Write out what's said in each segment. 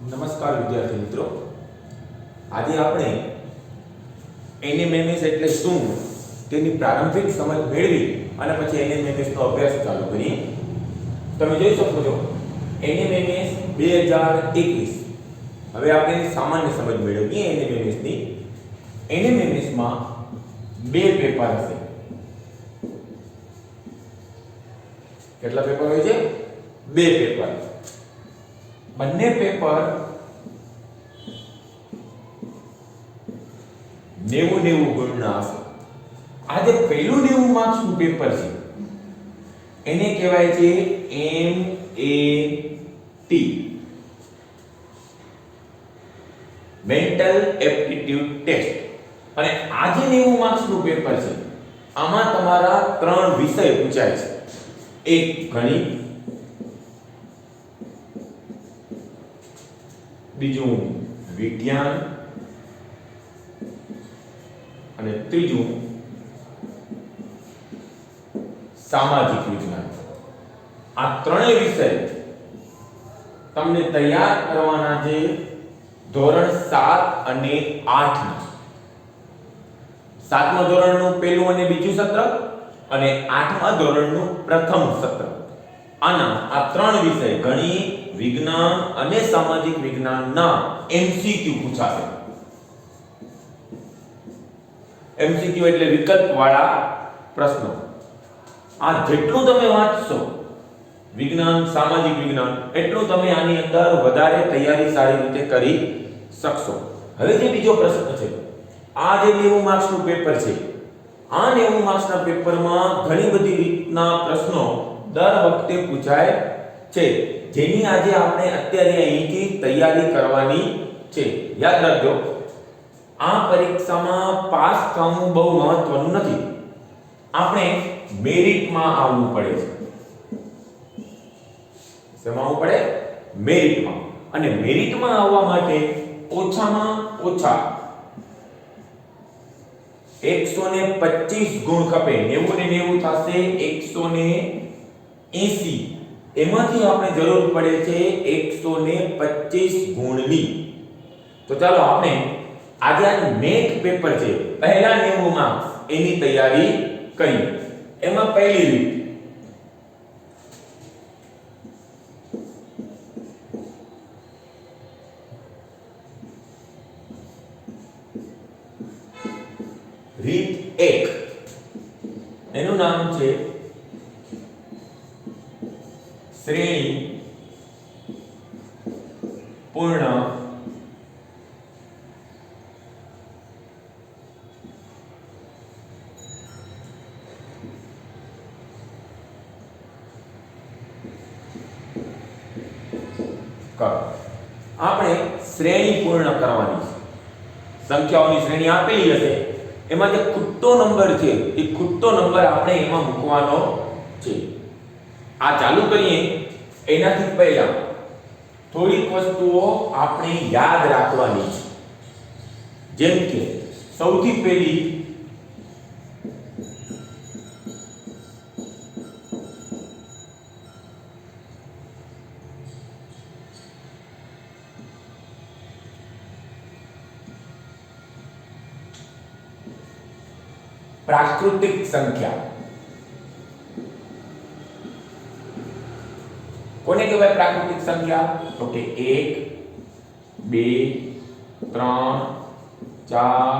નમસ્કાર વિદ્યાર્થી મિત્રો, આજે આપણે એનએમએમએસ એટલે શું તેની પ્રારંભિક સમજ મેળવી અને પછી એનએમએમએસ નો અભ્યાસ ચાલુ કરીએ. તમે જોઈ શકો છો એનએમએમએસ 2021. હવે આપણે એની સામાન્ય સમજ મેળવીએ એનએમએમએસ ની. એનએમએમએસ માં બે પેપર હશે. કેટલા પેપર હોય છે? બે પેપર. બંને પેપર 90 ગુણના હશે. આ જે પહેલું 90 માર્ક્સ નું પેપર છે એને કહેવાય છે MET, મેન્ટલ એપ્ટિટ્યુડ ટેસ્ટ. અને આ જે 90 માર્ક્સ નું પેપર છે આમાં તમારા 3 વિષય પૂછાય છે. એક ગણિત, બીજું વિજ્ઞાન અને ત્રીજું સામાજિક વિજ્ઞાન. આ ત્રણેય વિષય તમને તૈયાર કરવાના છે ધોરણ 7 અને 8 ના. 7મા ધોરણનું પહેલું અને બીજું સત્ર અને 8મા ધોરણનું પ્રથમ સત્ર. આ ત્રણ વિષય ગણિત, વિજ્ઞાન અને સામાજિક વિજ્ઞાનના MCQ પૂછાશે. MCQ એટલે વિકલ્પવાળા પ્રશ્નો. આ જેટલું તમે વાંચશો વિજ્ઞાન, સામાજિક વિજ્ઞાન, એટલું તમે આની અંદર વધારે તૈયારી સારી રીતે કરી શકશો. હવે જે બીજો પ્રશ્ન છે, આ જે 90 માર્ક્સનું પેપર છે, આ 90 માર્ક્સના પેપરમાં ઘણી બધી રીતના પ્રશ્નો દર વખતે પૂછાય છે, જેની આજે આપણે અત્યારે અહીંથી તૈયારી કરવાની છે. યાદ રાખજો, આ પરીક્ષામાં પાસ થવું બહુ મહત્વનું નથી. આપણે મેરિટમાં આવવું પડે છે. શેમાં આવવું પડે? મેરિટમાં. અને મેરિટમાં આવવા માટે ઓછામાં ઓછા 125 ગુણ ખપે. 90 ને 90 થશે 180. એમાંથી આપણે જરૂર પડે છે 125 ગુણની. તો ચાલો આપણે આજે આ મેથ પેપર છે, પહેલા 90 માર્ક્સ, એની તૈયારી કરીએ. એમાં પહેલી રીત 1, એનું નામ છે શ્રેણી પૂર્ણ કરો. આપણે શ્રેણી પૂર્ણ કરવાની છે. સંખ્યાઓની શ્રેણી આપેલી હશે, એમાં જે ખૂટતો નંબર છે એ ખૂટતો નંબર આપણે એમાં મૂકવાનો છે. આ ચાલુ કરીએ એનાથી પહેલા થોડીક વસ્તુઓ આપણે યાદ રાખવાની છે. જેમ કે સૌથી પહેલી પ્રાકૃતિક સંખ્યા. કોને કહેવાય પ્રાકૃતિક સંખ્યા? તો કે 1, 2, 3, 4,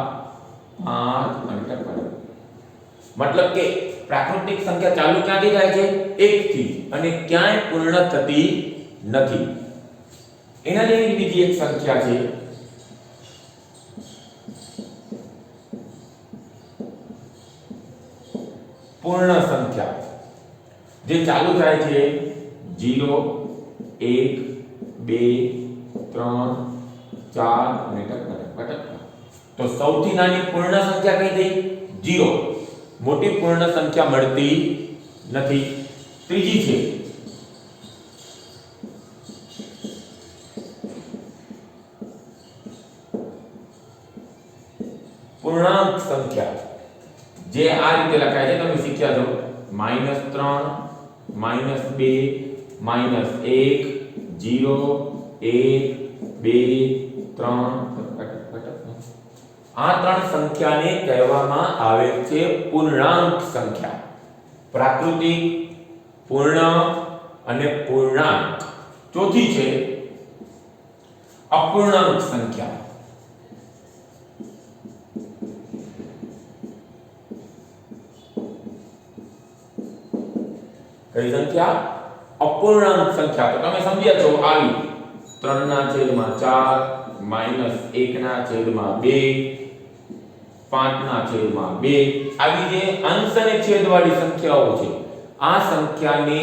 5 અને ટપક. મતલબ કે પ્રાકૃતિક સંખ્યા ચાલુ ક્યાંથી થાય છે? 1 થી, અને ક્યાંય પૂર્ણ થતી નથી. એના જેવી બીજી એક સંખ્યા છે પૂર્ણ સંખ્યા, જે ચાલુ થાય છે 0, 1, 2, 3, 4 અને ટક. તો સૌથી નાની પૂર્ણ સંખ્યા કઈ થઈ? 0. મોટી પૂર્ણ સંખ્યા મળતી નથી. ત્રીજી છે પૂર્ણાંક સંખ્યા, જે આ રીતે લખાય છે, તમે શીખ્યા છો. -3, -2, -1, 0, 1, 2 3 આ ત્રણ સંખ્યાને કહેવામાં આવે છે પૂર્ણાંક સંખ્યા. પ્રાકૃતિક, પૂર્ણ અને પૂર્ણાંક. ચોથી છે અપૂર્ણાંક સંખ્યા. કઈ સંખ્યા? અપૂર્ણાંક સંખ્યા. તો તમે સમજ્યા છો આવી 3/4 -1/2 5/2 આવી જે અંશ અને છેદવાળી સંખ્યાઓ છે આ સંખ્યાને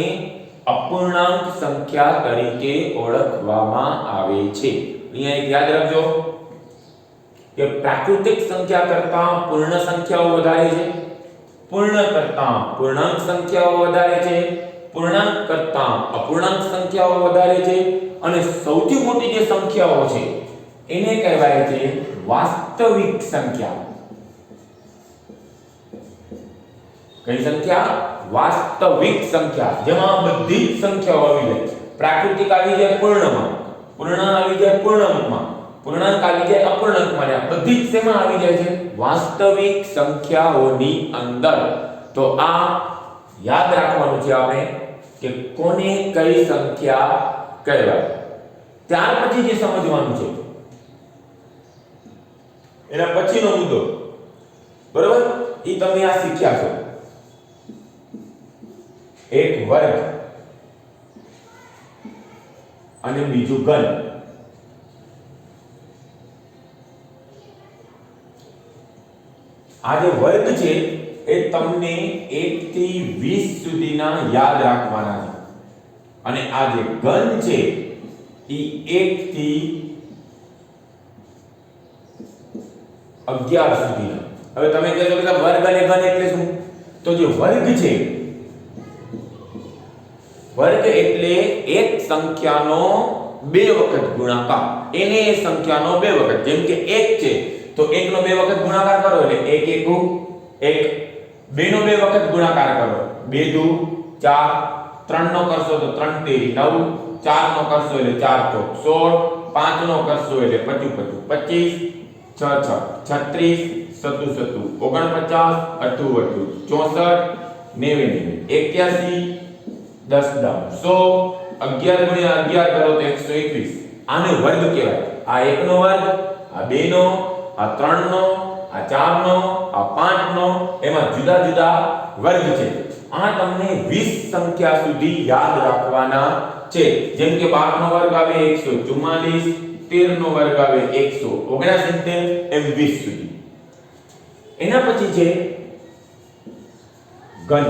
અપૂર્ણાંક સંખ્યા તરીકે ઓળખવામાં આવે છે. અહીંયા એક યાદ રાખજો કે પ્રાકૃતિક સંખ્યા કરતાં પૂર્ણ સંખ્યાઓ વધારે છે, પૂર્ણ કરતાં પૂર્ણાંક સંખ્યાઓ વધારે છે, પૂર્ણાંક કરતાં અપૂર્ણાંક સંખ્યાઓ વધારે છે અને સૌથી મોટી જે સંખ્યાઓ છે એને કહેવાય છે વાસ્તવિક સંખ્યા. કઈ સંખ્યા? વાસ્તવિક સંખ્યા. જેમાં બધી જ સંખ્યાઓ આવી જાય. પ્રાકૃતિક આવી જાય પૂર્ણમાં, પૂર્ણ આવી જાય પૂર્ણાંકમાં, પૂર્ણાંક આવી જાય અપૂર્ણાંકમાં. બધી જ શેમાં આવી જાય છે? વાસ્તવિક સંખ્યાઓની અંદર. તો આ યાદ રાખવાનું છે આપણે કે કોને કઈ સંખ્યા કહેવાય. ત્યાર પછી જે સમજવાનું છે એના પછીનો મુદ્દો, બરોબર, ઈ તમે આ શીખ્યા છો. એક વર્ગ અને બીજું ઘન. આ જે વર્ગ છે એ તમને 1 થી 20 સુધીના યાદ રાખવાના છે અને આ જે ઘન છે ઈ 1 થી 11 સુધીના. હવે તમે કહેશો કે વર્ગ અને ઘન એટલે શું? તો જે વર્ગ છે, વર્ગ એટલે એક સંખ્યાનો બે વખત ગુણાકાર. એને એ સંખ્યાનો બે વખત, જેમ કે 1 છે તો 1 નો બે વખત ગુણાકાર કરો એટલે 1 એકુ 1. 2 નો બે વખત ગુણાકાર કરો 2 દુ 4. 3 નો કરશો તો 3 તેરી 9. 4 નો કરશો એટલે 4 ચોક 16. 5 નો કરશો એટલે 25 25 6 6 36 7 7 49 8 8 64 89 10 100 11 ગુણ્યા 11 કરો તો 121. આને વર્ગ કહેવાય. આ 1 નો વર્ગ, આ 2 નો, આ 3 નો, આ 4 નો, આ 5 નો, એમાં જુદા જુદા વર્ગ છે. આ તમને 20 સંખ્યા સુધી યાદ રાખવાના છે. જેમ કે 12 નો વર્ગ આવે 144, 13 નો વર્ગ આવે 169, એમ 20 સુધી. એના પછી છે ઘન.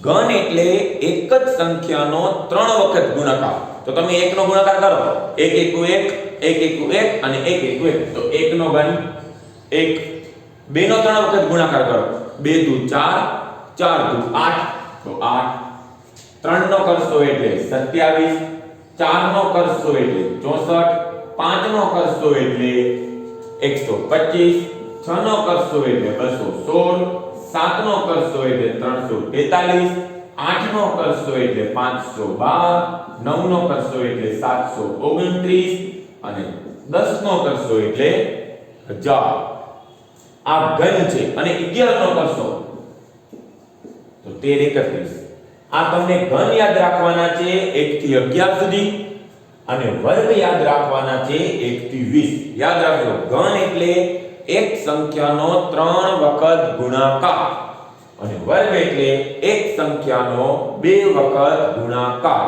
ઘન એટલે એક જ સંખ્યાનો 3 વખત ગુણાકાર. તો તમે 1 નો ગુણાકાર કરો 1 એકુ 1, 1 એકુ 1 અને 1 એકુ 1, તો 1 નો ઘન 1. 2 નો 3 વખત ગુણાકાર કરો 2 દુ 4, 4 દુ 8, તો 8. 3 નો કરશો એટલે 27, 4 નો કરશો એટલે 64, 5 નો કરશો એટલે 125, 6 નો કરશો એટલે 216, 7 નો કરશો એટલે 343, 8 નો કરશો એટલે 512, 9 નો કરશો એટલે 729 અને 10 નો કરશો એટલે 1000. આ ઘન છે. અને 11 નો કરશો તો 13 31. આ તમને ઘન યાદ રાખવાના છે 1 થી 11 સુધી અને વર્ગ યાદ રાખવાના છે 1 થી 20. યાદ રાખજો, ઘન એટલે એક સંખ્યાનો 3 વખત ગુણાકાર અને વર્ગ એટલે એક સંખ્યાનો 2 વખત ગુણાકાર.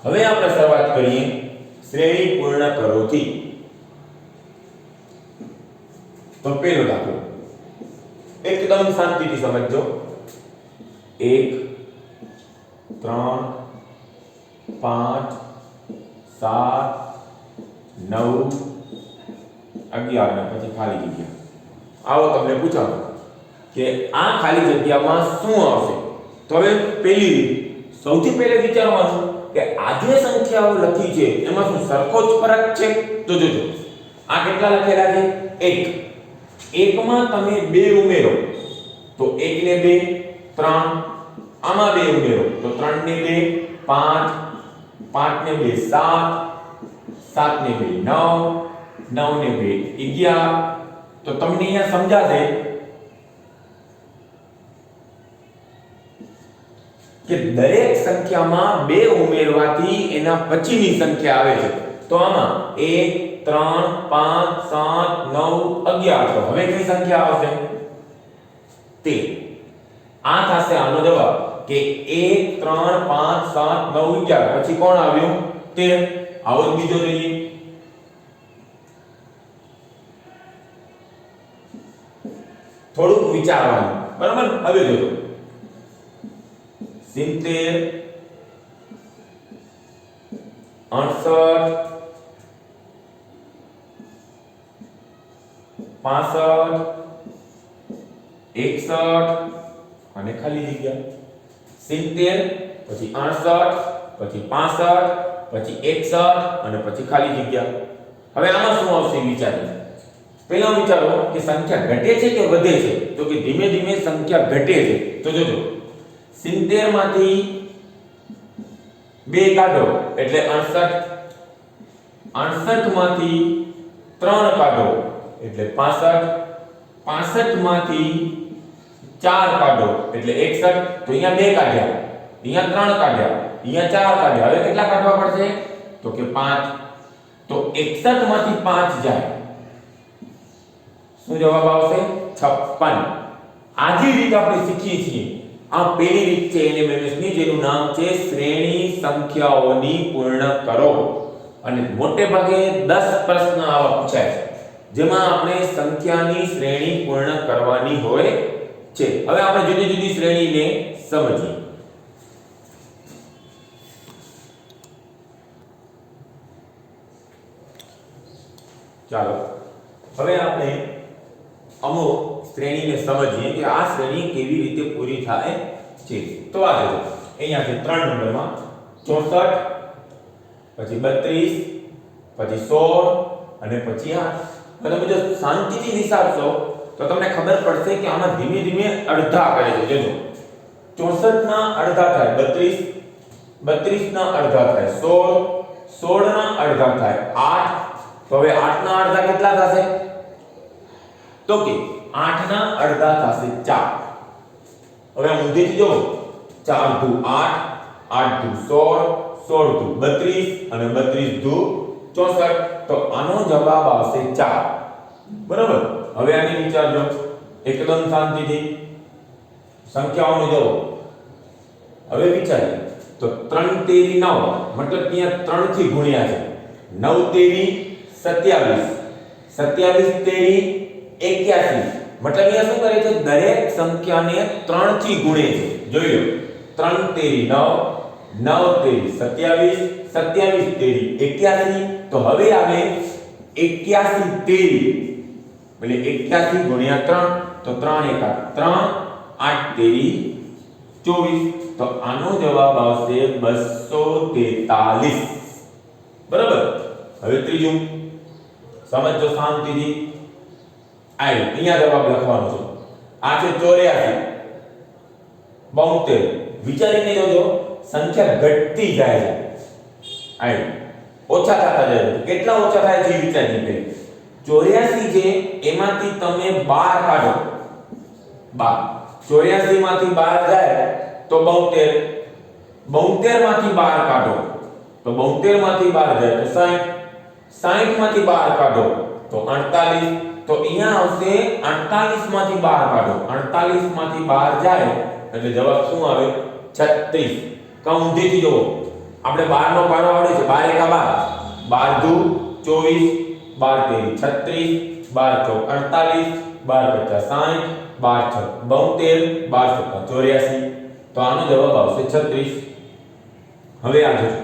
હવે આપણે શરૂઆત કરીએ શ્રેણી પૂર્ણ કરોથી. તો પહેલો દાખલો એકદમ શાંતિથી સમજજો. 1 3 5 7 9 11 ને પછી ખાલી જગ્યા. આવો તમને પૂછાતો કે આ ખાલી જગ્યામાં શું આવશે? તો હવે પહેલી રીત, સૌથી પહેલે વિચારવાનું કે આ જે સંખ્યાઓ લખી છે એમાં શું સરખો જ ફરક છે? તો જોજો, આ કેટલા લખેલા છે? 1. 1 માં તમે 2 ઉમેરો તો 1 ને 2 3, આમાં 2 ઉમેરો તો 3 ને 2 5, 5 ને 2 7, 7 ને 2 9, 9 ને 2 11. તો તમને અહીંયા સમજાશે કે દરેક સંખ્યામાં 2 ઉમેરવાથી એના પછીની સંખ્યા આવે છે. તો આમાં 1 3 5 7 9 11. તો હવે કઈ સંખ્યા આવશે? 13. આ થશે આનો જવાબ કે 1 3 5 7 9 11. પછી કોણ આવ્યું? 13. આવો બીજો જોઈએ. થોડુંક વિચારવાનું, બરાબર? હવે જોજો 70 68 65 61 અને ખાલી જગ્યા 70 પછી 68 પછી 65 પછી 61 અને પછી ખાલી જગ્યા. હવે આમાં શું આવશે વિચારો. પહેલા વિચારો કે સંખ્યા ઘટે છે કે વધે છે? તો કે ધીમે ધીમે સંખ્યા ઘટે છે. તો જોજો 70 માંથી 2 કાઢો એટલે 68, 68 માંથી 3 કાઢો એટલે 65, 65 માંથી 4 કાઢો એટલે 61. તો અહીંયા 2 કાઢ્યા, અહીંયા 3 કાઢ્યા, અહીંયા 4 કાઢ્યા. હવે કેટલા કાઢવા પડશે? તો કે 5. તો 61 માંથી 5 જાય, શું જવાબ આવશે? 56. આ જે રીત આપણે શીખીએ છીએ આ પહેલી રીત છે NMMS ની, જેનું નામ છે શ્રેણી સંખ્યાઓની પૂર્ણ કરો. અને મોટે ભાગે 10 પ્રશ્ન આવા પૂછાય છે જેમાં આપણે સંખ્યાની શ્રેણી પૂર્ણ કરવાની હોય છે. હવે આપણે જુદી જુદી શ્રેણીને સમજીએ. ચાલો હવે આપણે અમુક શ્રેણીને સમજીએ કે આ શ્રેણી કેવી રીતે પૂરી થાય છે. તો આ જોજો, અહીંયા છે 3 નંબરમાં 64 પછી 32 પછી 16 અને પછી 8. તમે જો શાંતિથી વિચારશો તો તમને ખબર પડશે કે આમાં ધીમે ધીમે અડધા કરે છે. જોજો 64 ના અડધા થાય 32, 32 ના અડધા થાય 16, 16 ના અડધા થાય 8. તો હવે 8 ના અડધા કેટલા થશે? તો કે 8 ના અડધા થશે 4. હવે ઊંધેથી જો 4 દુ 8, 8 દુ 16, 16 દુ 32 અને 32 દુ 64. તો આનો જવાબ આવશે 4. બરાબર? હવે આને વિચારજો એકદમ શાંતિથી સંખ્યાઓને જો. હવે વિચારીએ તો 3 તેરી 9, મતલબ અહીંયા 3 થી ગુણ્યા છે. 9 તેરી 27, 27 તેરી 81, મતલબ અહીંયા શું કરે છે? દરેક સંખ્યાને 3 થી ગુણે છે. જોઈ લો 3 તેરી 9, 9 તેરી 27, 27 તેરી 81. તો હવે આવે 81 તેરી, એટલે 81 ગુણ્યા 3, તો 3 એકા 3, 8 તેરી 24. તો આનો જવાબ આવશે 243. બરાબર? હવે ત્રીજું સમજો શાંતિથી. અહીંયા જવાબ લખવાનો છે. આ છે 84, 72. વિચારીને જોજો સંખ્યા ઘટતી જાય છે. ઓછા થતા જાય છે. કેટલા ઓછા થાય છે વિચારીને પહેલા. 84 છે એમાંથી તમે 12 કાઢો. 12, 84 માંથી 12 જાય તો 72, 72 માંથી 12 કાઢો તો 72 માંથી 12 જાય તો 60, 60 માંથી 12 કાઢો તો 48. તો અહીંયા આવશે 48 માંથી 12 કાઢો, 48 માંથી 12 જાય એટલે જવાબ શું આવે? 36. કાઉન્ટીથી જો આપણે 12 નો પાડો આવડે છે. 12 એકા 12, 12 દુ 24, 12 તેરી 36, 12 ચોક 48, 12 પચાસ 60, 12 છ 72, 12 સત્તા 84. તો આનો જવાબ આવશે 36. હવે આ જોજો,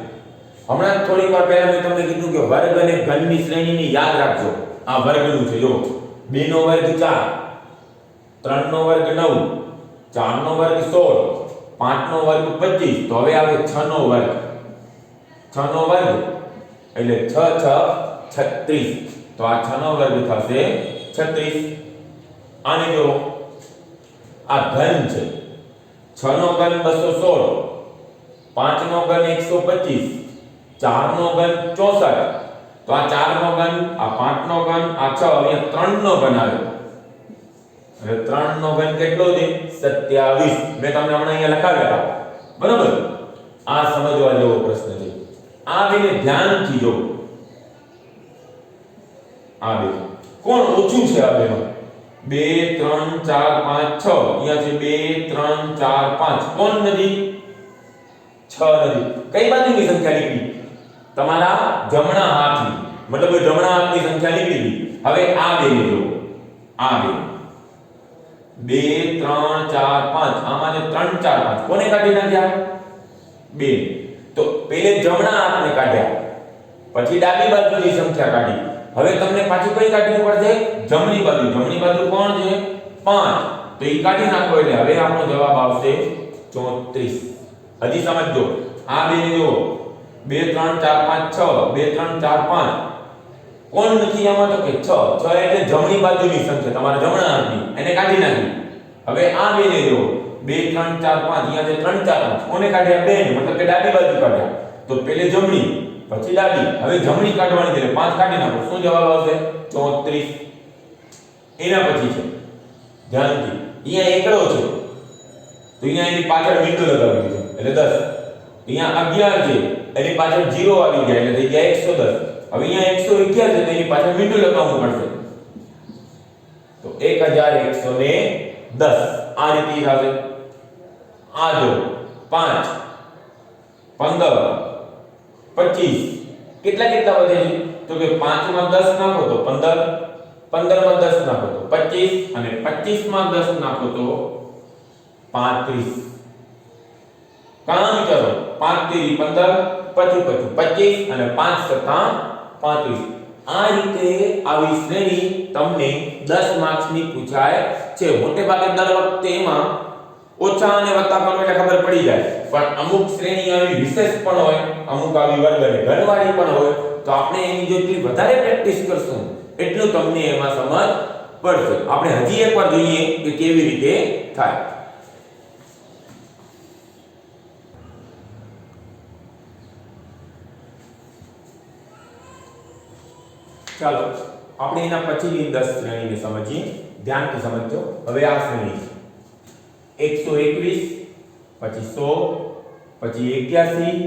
હમણાં થોડીક વાર પહેલા મેં તમને કીધું કે વર્ગ અને ઘનની શ્રેણીને યાદ રાખજો. આ વર્ગનું છે. જો 2 નો વર્ગ 4, 3 નો વર્ગ 9, 4 નો વર્ગ 16, 5 નો વર્ગ 25. તો હવે આવે 6 નો વર્ગ. 6 નો વર્ગ એટલે 6 6 36. તો આ 6 નો વર્ગ થશે 36. આને જો આ ઘન છે. 6 નો ઘન 216, 5 નો ઘન 125, 4 નો ઘન 64 તો આ 4 નો ઘન, આ 5 નો ઘન, આ 6, અહીંયા 3 નો ઘન આવ્યો. હવે 3 નો ઘન કેટલો છે? 27. મેં તમને હમણાં અહીંયા લખાવ્યા હતા. બરાબર? આ સમજવા જેવો પ્રશ્ન છે. આ બેને ધ્યાનથી જો. આ બે કોણ ઓછું છે? આ બેમાં 2 3 4 5 6. અહીંયા છે 2 3 4 5. કોણ નથી? 6 નથી. કઈ બાજુની સંખ્યા નીકળી? તમારા જમણા હાથની. મતલબ જમણા હાથની સંખ્યા નીકળી. હવે આ બેને જો. આ બે 2 3 4 5. આમાં જે 3 4 5 કોને કાઢી નાખ્યા? 2. તો પહેલે જમણા હાથને કાઢ્યા, પછી ડાબી બાજુની સંખ્યા કાઢી. હવે તમને પાછી કઈ કાઢવી પડશે? જમણી બાજુ. જમણી બાજુ કોણ છે? 5. તો ઈ કાઢી નાખો એટલે હવે આપણો જવાબ આવશે 34. હજી સમજજો. આ બેને જો 2 3 4 5 6. 2 3 4 5 કોણ નથી આમાં? તો કે 6. 6 એટલે જમણી બાજુની સંખ્યા, તમારા જમણા હાથની, એને કાઢી નાખી. હવે આ બેને જો 2 3 4 5. અહીંયા જે 3 4 5 કોને કાઢ્યા? બેને, મતલબ કે ડાબી બાજુ કાઢ્યા. તો પહેલે જમણી, પછી ડાબી. હવે જમણી કાઢવાની છે 5 કાઢી નાખો. શું જવાબ આવશે? 34. એના પછી છે ધ્યાનથી, અહીંયા એકડો છે તો અહીંયા એની પાછળ બિંદુ લગાવી દીધો એટલે 10. અહીંયા 11 છે એની પાછળ 0 આવી ગયા એટલે થઈ ગયા 110. હવે અહીંયા 111 છે તો એની પાછળ બિંદુ લગાવવું પડશે. તો 1110 આ રીતે થશે. આ જો 5 15 25 કેટલા કેટલા વધે છે? તો કે 5 માં 10 નાખો તો 15, 15 માં 10 નાખો તો 25 અને 25 માં 10 નાખો તો 35. કામ કરો. 5 તેરી 15, પછી 25 અને 5 સત્તા 35. આ રીતે આવી શ્રેણી તમને 10 માર્ક્સની પૂછાય છે. મોટે ભાગે દર વખતે એમાં ઓછા અને વત્તા પણ એટલે ખબર પડી જાય, પણ અમુક શ્રેણી આવી વિશેષ પણ હોય, અમુક આવી વર્ગ અને ઘનવાળી પણ હોય. તો આપણે એની જેટલી વધારે પ્રેક્ટિસ કરશું એટલું તમને એમાં સમજ પડશે. આપણે હજી એકવાર જોઈએ કે કેવી રીતે થાય. ચાલો આપણે એના પછીની 10 શ્રેણીને સમજીએ. ધ્યાનથી સમજજો. હવે આ શ્રેણી 121, પછી 100, પછી 81,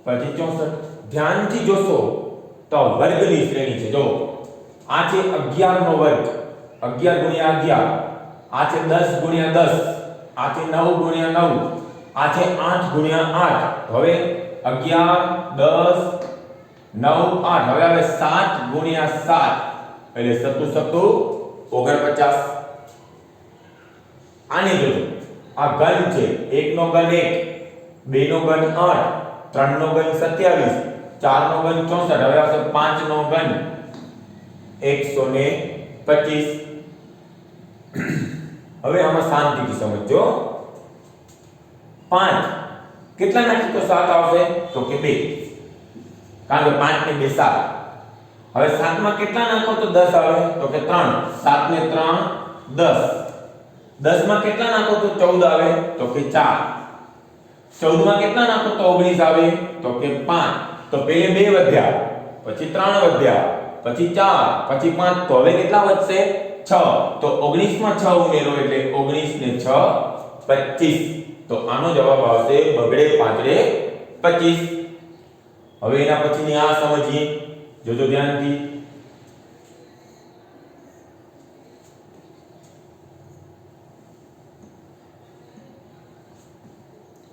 પછી 64. ધ્યાનથી જોશો તો વર્ગની શ્રેણી છે. જો આ છે 11 નો વર્ગ, 11 ગુણ્યા 11. આ છે 10 ગુણ્યા 10. આ છે 9 ગુણ્યા 9. આ છે 8 ગુણ્યા 8. હવે 11 10 9 8. હવે આવે 7 ગુણ્યા 7 એટલે 7 7 49. આને જોજો. આ ઘન છે. 1 નો ઘન 1, 2 નો ઘન 8, 3 નો ઘન 27, 4 નો ઘન 64. હવે આવશે 5 નો ઘન 125. હવે આમાં શાંતિથી સમજો. 5 કેટલા નાખી તો 7 આવશે? તો કે 2, કારણ કે 5 ને 2 7. હવે 7 માં કેટલા નાખો તો 10 આવે? તો કે 3. 7 ને 3 10. 10 માં કેટલા નાખો તો 14 આવે? તો કે 4. 14 માં કેટલા નાખો તો 19 આવે? તો કે 5. તો પહેલે 2 વધ્યા, પછી 3 વધ્યા, પછી 4, પછી 5. તો હવે કેટલા વધશે? 6. તો 19 માં 6 ઉમેરો એટલે 19 ને 6 25. તો આનો જવાબ આવશે બગડે પાંચડે 25. હવે એના પછીની આ સમજીએ. જોજો ધ્યાનથી.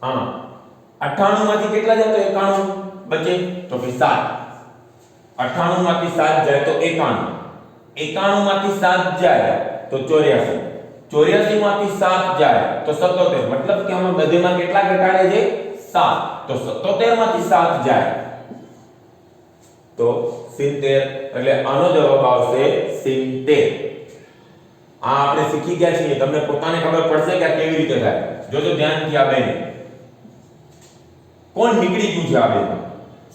હા 98 માંથી કેટલા જાય તો 91 બચે? તો કે 7. 98 માંથી 7 જાય તો 91. 91 માંથી 7 જાય તો 84. 84 માંથી 7 જાય તો 77. મતલબ કે આમાં બધેમાં કેટલા ઘટાડે છે? 7. તો 77 માંથી 7 જાય તો 70. એટલે આનો જવાબ આવશે 70. આ આપણે શીખી ગયા છીએ. તમને પોતાને ખબર પડશે કે આ કેવી રીતે થાય. જોજો ધ્યાનથી. આ બેને કોણ નીકળી ગયું છે? આ બે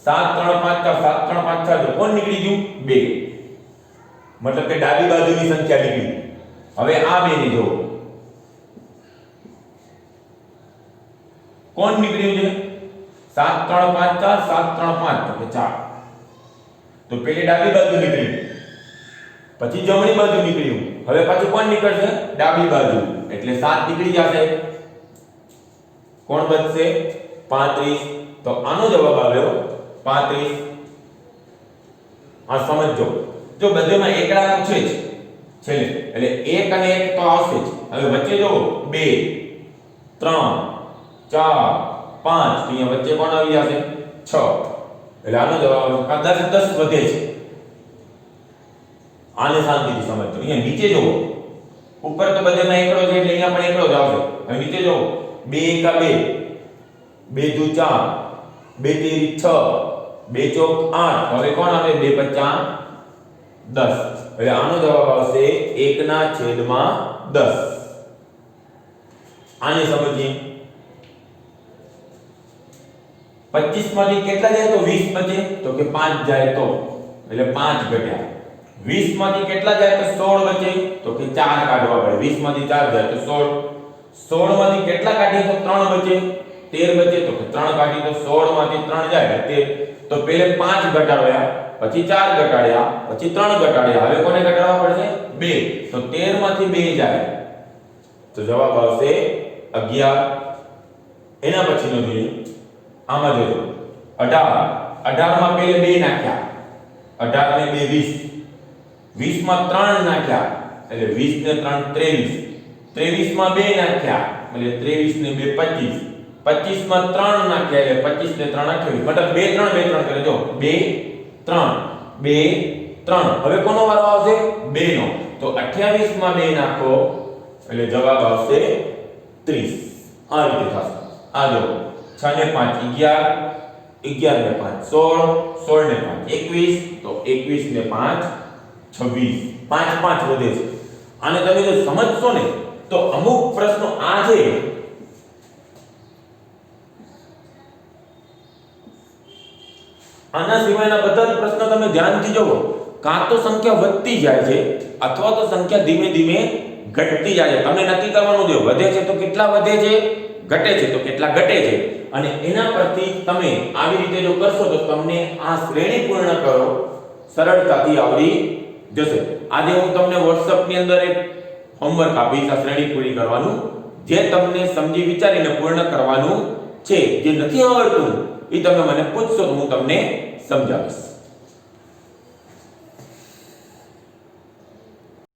7 3 5 4 7 3 5 6. કોણ નીકળી ગયું? 2. મતલબ કે ડાબી બાજુની સંખ્યા નીકળી. હવે આ બેને જો કોણ નીકળ્યું છે? 7 3 5 4 7 3 5 તો કે 4. તો પેલી ડાબી બાજુ નીકળી, પછી જમણી બાજુ નીકળ્યું, હવે પાછું કોણ નીકળશે? ડાબી બાજુ, એટલે 7 નીકળી જશે. કોણ બચશે? 35. તો આનો જવાબ આવ્યો 35. આ સમજો, જો બધેમાં એકડા તો છે જ છેલ્લે, એટલે 1 અને 1 તો આવશે જ. હવે વચ્ચે જો 2 3 4 5, અહીંયા વચ્ચે કોણ આવી જશે? 6. એટલે આનો જવાબ આવશે 10 વધે છે. આને શાંતિથી સમજજો. અહીંયા નીચે જુઓ, ઉપર તો બધેમાં એકડો છે એટલે અહીંયા પણ એકડો જ આવશે. હવે નીચે જુઓ, 2 એકા 2, 2 દુ 4, 2 તેરી 6, 2 ચોક 8. હવે કોણ આવે? 2 પંચા 10. એટલે આનો જવાબ આવશે 1/10. આને સમજીએ. 25 માંથી કેટલા જાય તો 20 બચે? તો કે 5 જાય તો, એટલે 5 ઘટ્યા. 20 માંથી કેટલા જાય તો 16 બચે? તો કે 4 કાઢવા પડે. 20 માંથી 4 જાય તો 16. 16 માંથી કેટલા કાઢીએ તો 3 બચે? 13 બચે. તો કે 3 કાઢી તો 16 માંથી 3 જાય એટલે 13. તો પહેલે 5 ઘટાડ્યા, પછી 4 ઘટાડ્યા, પછી 3 ઘટાડ્યા. હવે કોને ઘટાડવા પડશે? 2. તો 13 માંથી 2 જાય તો જવાબ આવશે 11. એના પછીનો જોઈએ, આમાં જોજો 18. 18 માં પહેલે 2 નાખ્યા, 18 ને 2 20. 20 માં 3 નાખ્યા એટલે 20 ને 3 23. 23 માં 2 નાખ્યા એટલે 23 ને 2 25. 25 માં 3 નાખ્યા એટલે 25 ને 3 28. મતલબ 2 3 2 3 કરે. જો 2 3 2 3. હવે કોનો વારો આવશે? 2 નો. તો 28 માં 2 નાખો એટલે જવાબ આવશે 30. આ રીતે થશે. આ જો 6 ને 5 11, 11 ને 5 16, 16 ને 5 21. તો 21 ને 5 26. 5 5 વધે છે. આને તમે જો સમજશો ને તો અમુક પ્રશ્નો આ છે આના સિવાયના બધા જ પ્રશ્નો તમે ધ્યાનથી જોવો, કાં તો સંખ્યા વધતી જાય છે અથવા તો સંખ્યા ધીમે ધીમે ઘટતી જાય છે. તમને નક્કી કરવાનું છે વધે છે તો કેટલા વધે છે, ઘટે છે તો કેટલા ઘટે છે, અને એના પરથી તમે આવી રીતે જો કરશો તો તમને આ શ્રેણી પૂર્ણ કરો સરળતાથી આવડી જશે. આજે હું તમને WhatsApp ની અંદર એક હોમવર્ક આપીશ આ શ્રેણી પૂરી કરવાનું, જે તમને સમજી વિચારીને પૂર્ણ કરવાનું છે. જે નથી આવડતું એ તમે મને પૂછશો તો હું તમને સમજાવીશ.